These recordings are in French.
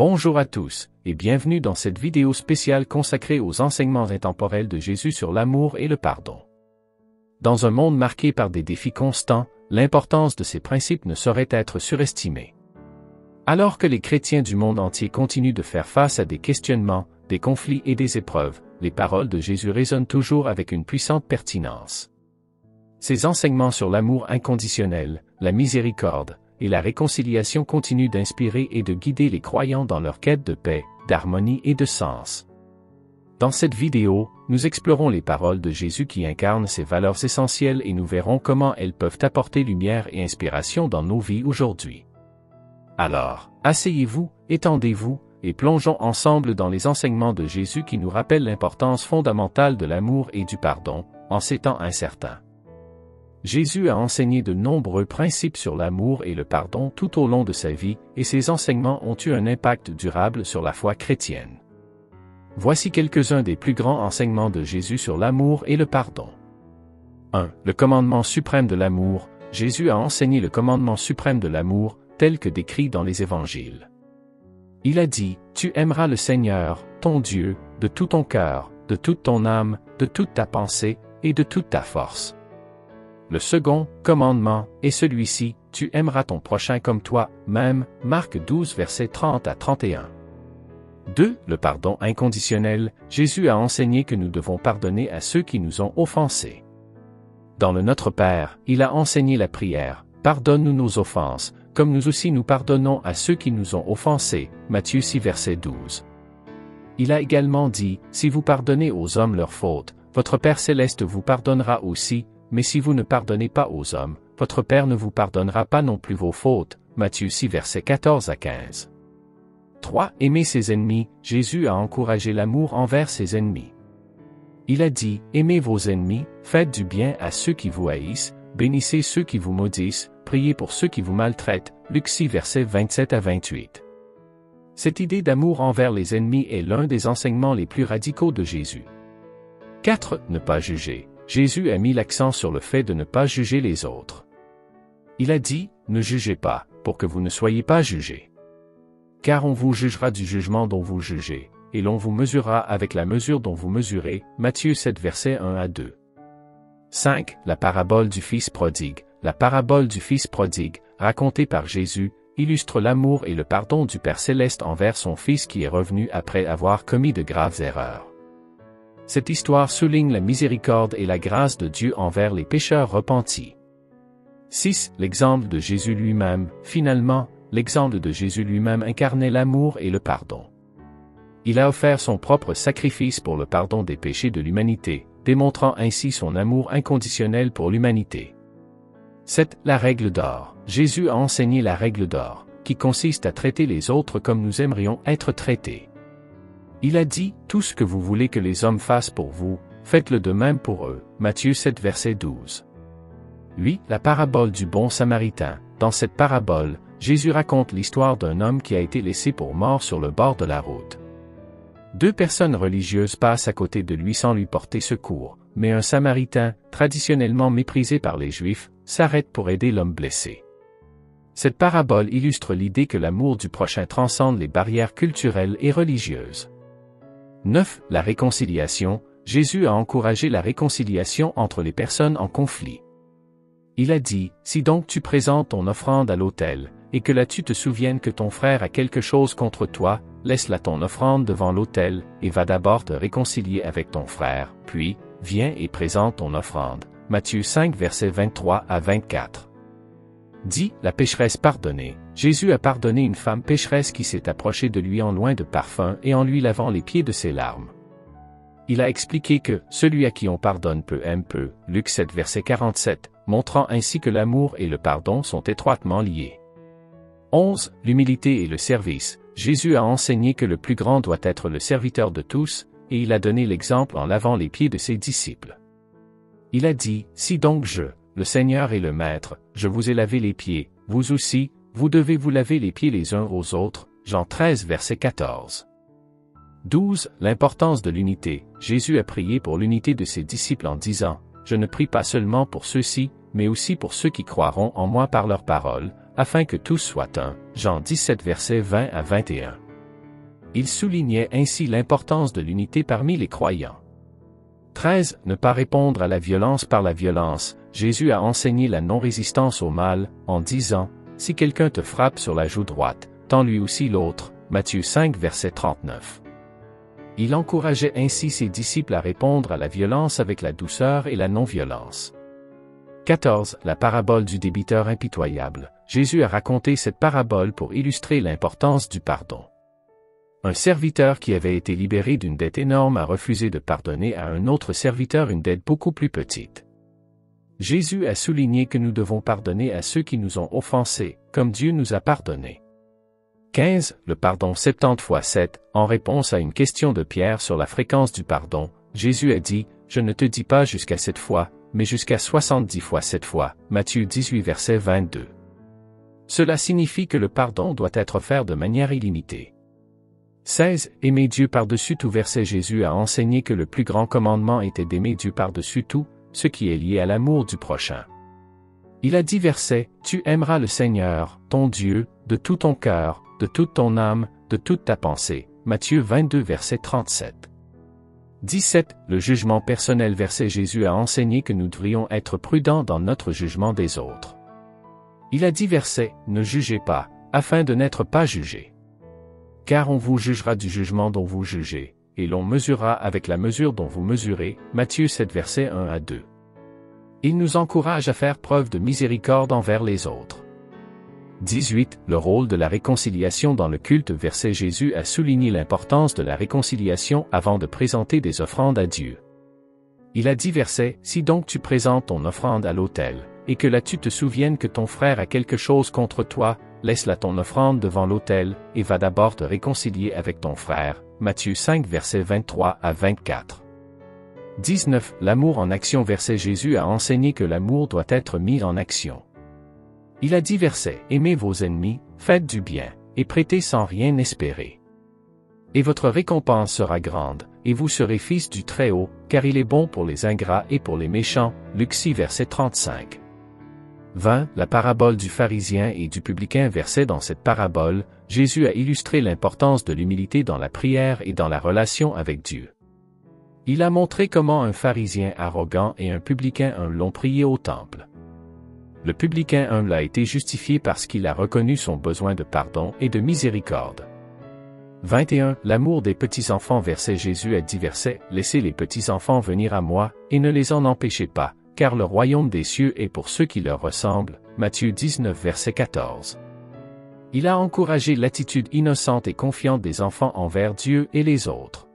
Bonjour à tous, et bienvenue dans cette vidéo spéciale consacrée aux enseignements intemporels de Jésus sur l'amour et le pardon. Dans un monde marqué par des défis constants, l'importance de ces principes ne saurait être surestimée. Alors que les chrétiens du monde entier continuent de faire face à des questionnements, des conflits et des épreuves, les paroles de Jésus résonnent toujours avec une puissante pertinence. Ses enseignements sur l'amour inconditionnel, la miséricorde, et la réconciliation continuent d'inspirer et de guider les croyants dans leur quête de paix, d'harmonie et de sens. Dans cette vidéo, nous explorons les paroles de Jésus qui incarnent ces valeurs essentielles et nous verrons comment elles peuvent apporter lumière et inspiration dans nos vies aujourd'hui. Alors, asseyez-vous, étendez-vous, et plongeons ensemble dans les enseignements de Jésus qui nous rappellent l'importance fondamentale de l'amour et du pardon, en ces temps incertains. Jésus a enseigné de nombreux principes sur l'amour et le pardon tout au long de sa vie, et ses enseignements ont eu un impact durable sur la foi chrétienne. Voici quelques-uns des plus grands enseignements de Jésus sur l'amour et le pardon. 1. Le commandement suprême de l'amour. Jésus a enseigné le commandement suprême de l'amour, tel que décrit dans les évangiles. Il a dit, « Tu aimeras le Seigneur, ton Dieu, de tout ton cœur, de toute ton âme, de toute ta pensée, et de toute ta force. » Le second commandement est celui-ci, « Tu aimeras ton prochain comme toi-même » Marc 12 versets 30 à 31. 2. Le pardon inconditionnel. Jésus a enseigné que nous devons pardonner à ceux qui nous ont offensés. Dans le Notre Père, il a enseigné la prière, « Pardonne-nous nos offenses, comme nous aussi nous pardonnons à ceux qui nous ont offensés » Matthieu 6 verset 12. Il a également dit, « Si vous pardonnez aux hommes leurs fautes, votre Père céleste vous pardonnera aussi, mais si vous ne pardonnez pas aux hommes, votre Père ne vous pardonnera pas non plus vos fautes. » Matthieu 6 versets 14 à 15. 3. Aimer ses ennemis. Jésus a encouragé l'amour envers ses ennemis. Il a dit, « Aimez vos ennemis, faites du bien à ceux qui vous haïssent, bénissez ceux qui vous maudissent, priez pour ceux qui vous maltraitent. » Luc 6 versets 27 à 28. Cette idée d'amour envers les ennemis est l'un des enseignements les plus radicaux de Jésus. 4. Ne pas juger. Jésus a mis l'accent sur le fait de ne pas juger les autres. Il a dit, « Ne jugez pas, pour que vous ne soyez pas jugés. Car on vous jugera du jugement dont vous jugez, et l'on vous mesurera avec la mesure dont vous mesurez. » Matthieu 7 versets 1 à 2. 5. La parabole du Fils prodigue. La parabole du Fils prodigue, racontée par Jésus, illustre l'amour et le pardon du Père céleste envers son Fils qui est revenu après avoir commis de graves erreurs. Cette histoire souligne la miséricorde et la grâce de Dieu envers les pécheurs repentis. 6. L'exemple de Jésus lui-même. Finalement, l'exemple de Jésus lui-même incarnait l'amour et le pardon. Il a offert son propre sacrifice pour le pardon des péchés de l'humanité, démontrant ainsi son amour inconditionnel pour l'humanité. 7. La règle d'or. Jésus a enseigné la règle d'or, qui consiste à traiter les autres comme nous aimerions être traités. Il a dit, « Tout ce que vous voulez que les hommes fassent pour vous, faites-le de même pour eux. » Matthieu 7 verset 12. 8. La parabole du bon samaritain. Dans cette parabole, Jésus raconte l'histoire d'un homme qui a été laissé pour mort sur le bord de la route. 2 personnes religieuses passent à côté de lui sans lui porter secours, mais un samaritain, traditionnellement méprisé par les Juifs, s'arrête pour aider l'homme blessé. Cette parabole illustre l'idée que l'amour du prochain transcende les barrières culturelles et religieuses. 9. La réconciliation. Jésus a encouragé la réconciliation entre les personnes en conflit. Il a dit, « Si donc tu présentes ton offrande à l'autel, et que là tu te souviennes que ton frère a quelque chose contre toi, laisse là ton offrande devant l'autel, et va d'abord te réconcilier avec ton frère, puis, viens et présente ton offrande. » Matthieu 5 versets 23 à 24. 10. La pécheresse pardonnée. Jésus a pardonné une femme pécheresse qui s'est approchée de lui en loin de parfum et en lui lavant les pieds de ses larmes. Il a expliqué que « celui à qui on pardonne peu aime peu » Luc 7 verset 47, montrant ainsi que l'amour et le pardon sont étroitement liés. 11. L'humilité et le service. Jésus a enseigné que le plus grand doit être le serviteur de tous, et il a donné l'exemple en lavant les pieds de ses disciples. Il a dit, « Si donc je, le Seigneur et le Maître, je vous ai lavé les pieds, vous aussi, vous devez vous laver les pieds les uns aux autres. » Jean 13 verset 14. 12. L'importance de l'unité. Jésus a prié pour l'unité de ses disciples en disant, « Je ne prie pas seulement pour ceux-ci, mais aussi pour ceux qui croiront en moi par leur parole, afin que tous soient un. » Jean 17 versets 20 à 21. Il soulignait ainsi l'importance de l'unité parmi les croyants. 13. Ne pas répondre à la violence par la violence. Jésus a enseigné la non-résistance au mal, en disant, « Si quelqu'un te frappe sur la joue droite, tends lui aussi l'autre. » Matthieu 5, verset 39. Il encourageait ainsi ses disciples à répondre à la violence avec la douceur et la non-violence. 14. La parabole du débiteur impitoyable. Jésus a raconté cette parabole pour illustrer l'importance du pardon. Un serviteur qui avait été libéré d'une dette énorme a refusé de pardonner à un autre serviteur une dette beaucoup plus petite. Jésus a souligné que nous devons pardonner à ceux qui nous ont offensés, comme Dieu nous a pardonnés. 15. Le pardon 70 fois 7. En réponse à une question de Pierre sur la fréquence du pardon, Jésus a dit, « Je ne te dis pas jusqu'à 7 fois, mais jusqu'à 70 fois 7 fois. » Matthieu 18 verset 22. Cela signifie que le pardon doit être offert de manière illimitée. 16. Aimer Dieu par-dessus tout. Verset Jésus a enseigné que le plus grand commandement était d'aimer Dieu par-dessus tout, ce qui est lié à l'amour du prochain. Il a dit verset, « Tu aimeras le Seigneur, ton Dieu, de tout ton cœur, de toute ton âme, de toute ta pensée. » Matthieu 22 verset 37. 17. Le jugement personnel. Verset Jésus a enseigné que nous devrions être prudents dans notre jugement des autres. Il a dit verset, « Ne jugez pas, afin de n'être pas jugés. Car on vous jugera du jugement dont vous jugez, et l'on mesurera avec la mesure dont vous mesurez. » Matthieu 7 verset 1 à 2. Il nous encourage à faire preuve de miséricorde envers les autres. 18. Le rôle de la réconciliation dans le culte. Verset Jésus a souligné l'importance de la réconciliation avant de présenter des offrandes à Dieu. Il a dit verset, « Si donc tu présentes ton offrande à l'autel, et que là tu te souviennes que ton frère a quelque chose contre toi, laisse là ton offrande devant l'autel, et va d'abord te réconcilier avec ton frère. » Matthieu 5 verset 23 à 24. 19. L'amour en action. Verset Jésus a enseigné que l'amour doit être mis en action. Il a dit verset, « Aimez vos ennemis, faites du bien, et prêtez sans rien espérer. Et votre récompense sera grande, et vous serez fils du Très-Haut, car il est bon pour les ingrats et pour les méchants. » Luc 6 verset 35. 20. La parabole du pharisien et du publicain. Verset dans cette parabole, Jésus a illustré l'importance de l'humilité dans la prière et dans la relation avec Dieu. Il a montré comment un pharisien arrogant et un publicain humble l'ont prié au temple. Le publicain humble a été justifié parce qu'il a reconnu son besoin de pardon et de miséricorde. 21. L'amour des petits-enfants. Verset Jésus a dit verset, « Laissez les petits-enfants venir à moi, et ne les en empêchez pas, car le royaume des cieux est pour ceux qui leur ressemblent. » Matthieu 19 verset 14. Il a encouragé l'attitude innocente et confiante des enfants envers Dieu et les autres.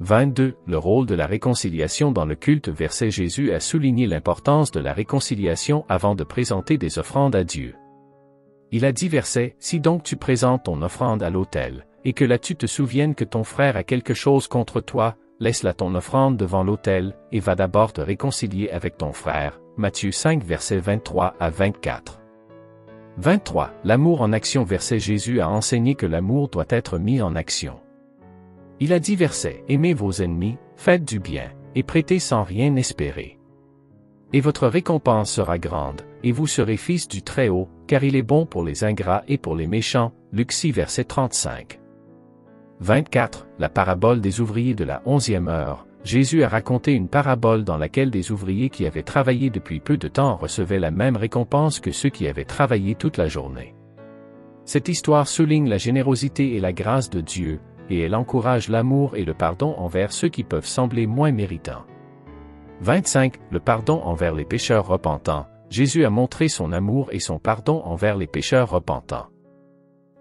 22. Le rôle de la réconciliation dans le culte. Verset Jésus a souligné l'importance de la réconciliation avant de présenter des offrandes à Dieu. Il a dit verset, « Si donc tu présentes ton offrande à l'autel, et que là tu te souviennes que ton frère a quelque chose contre toi, laisse là ton offrande devant l'autel, et va d'abord te réconcilier avec ton frère. » Matthieu 5 verset 23 à 24. 23. L'amour en action. Verset Jésus a enseigné que l'amour doit être mis en action. Il a dit verset, « Aimez vos ennemis, faites du bien, et prêtez sans rien espérer. Et votre récompense sera grande, et vous serez fils du Très-Haut, car il est bon pour les ingrats et pour les méchants. » Luc 6 verset 35. 24. La parabole des ouvriers de la 11e heure. Jésus a raconté une parabole dans laquelle des ouvriers qui avaient travaillé depuis peu de temps recevaient la même récompense que ceux qui avaient travaillé toute la journée. Cette histoire souligne la générosité et la grâce de Dieu, et elle encourage l'amour et le pardon envers ceux qui peuvent sembler moins méritants. 25. Le pardon envers les pécheurs repentants. Jésus a montré son amour et son pardon envers les pécheurs repentants.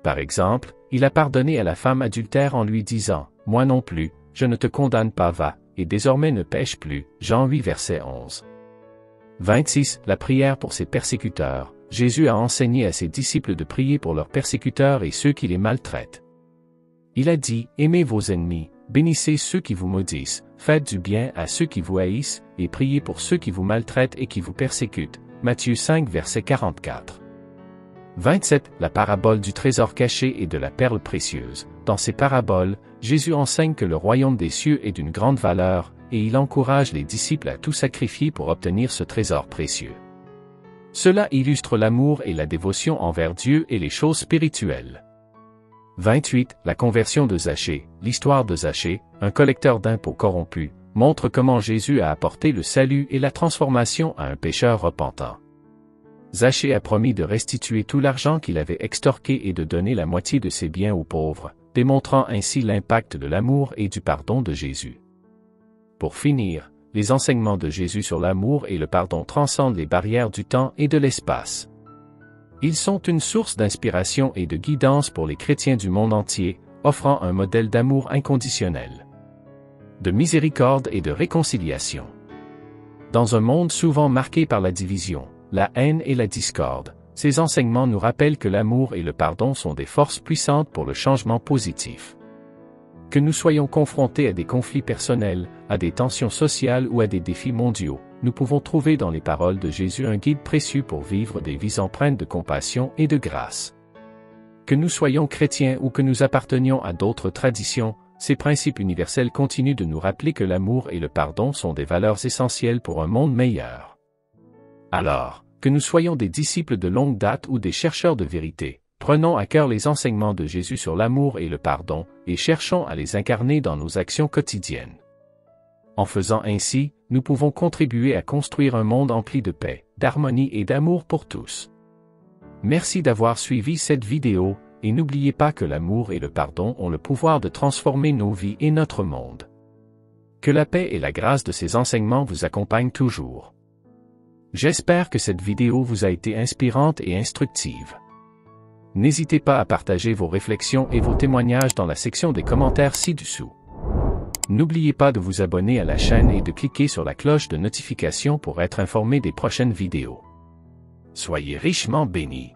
Par exemple, il a pardonné à la femme adultère en lui disant, « Moi non plus, je ne te condamne pas, va, et désormais ne pêche plus. » Jean 8 verset 11. 26. La prière pour ses persécuteurs. Jésus a enseigné à ses disciples de prier pour leurs persécuteurs et ceux qui les maltraitent. Il a dit, « Aimez vos ennemis, bénissez ceux qui vous maudissent, faites du bien à ceux qui vous haïssent, et priez pour ceux qui vous maltraitent et qui vous persécutent. » Matthieu 5 verset 44. 27. La parabole du trésor caché et de la perle précieuse. Dans ces paraboles, Jésus enseigne que le royaume des cieux est d'une grande valeur, et il encourage les disciples à tout sacrifier pour obtenir ce trésor précieux. Cela illustre l'amour et la dévotion envers Dieu et les choses spirituelles. 28. La conversion de Zachée. L'histoire de Zachée, un collecteur d'impôts corrompu, montre comment Jésus a apporté le salut et la transformation à un pécheur repentant. Zachée a promis de restituer tout l'argent qu'il avait extorqué et de donner la moitié de ses biens aux pauvres, démontrant ainsi l'impact de l'amour et du pardon de Jésus. Pour finir, les enseignements de Jésus sur l'amour et le pardon transcendent les barrières du temps et de l'espace. Ils sont une source d'inspiration et de guidance pour les chrétiens du monde entier, offrant un modèle d'amour inconditionnel, de miséricorde et de réconciliation. Dans un monde souvent marqué par la division, la haine et la discorde, ces enseignements nous rappellent que l'amour et le pardon sont des forces puissantes pour le changement positif. Que nous soyons confrontés à des conflits personnels, à des tensions sociales ou à des défis mondiaux, nous pouvons trouver dans les paroles de Jésus un guide précieux pour vivre des vies empreintes de compassion et de grâce. Que nous soyons chrétiens ou que nous appartenions à d'autres traditions, ces principes universels continuent de nous rappeler que l'amour et le pardon sont des valeurs essentielles pour un monde meilleur. Alors, que nous soyons des disciples de longue date ou des chercheurs de vérité, prenons à cœur les enseignements de Jésus sur l'amour et le pardon, et cherchons à les incarner dans nos actions quotidiennes. En faisant ainsi, nous pouvons contribuer à construire un monde empli de paix, d'harmonie et d'amour pour tous. Merci d'avoir suivi cette vidéo, et n'oubliez pas que l'amour et le pardon ont le pouvoir de transformer nos vies et notre monde. Que la paix et la grâce de ces enseignements vous accompagnent toujours. J'espère que cette vidéo vous a été inspirante et instructive. N'hésitez pas à partager vos réflexions et vos témoignages dans la section des commentaires ci-dessous. N'oubliez pas de vous abonner à la chaîne et de cliquer sur la cloche de notification pour être informé des prochaines vidéos. Soyez richement bénis.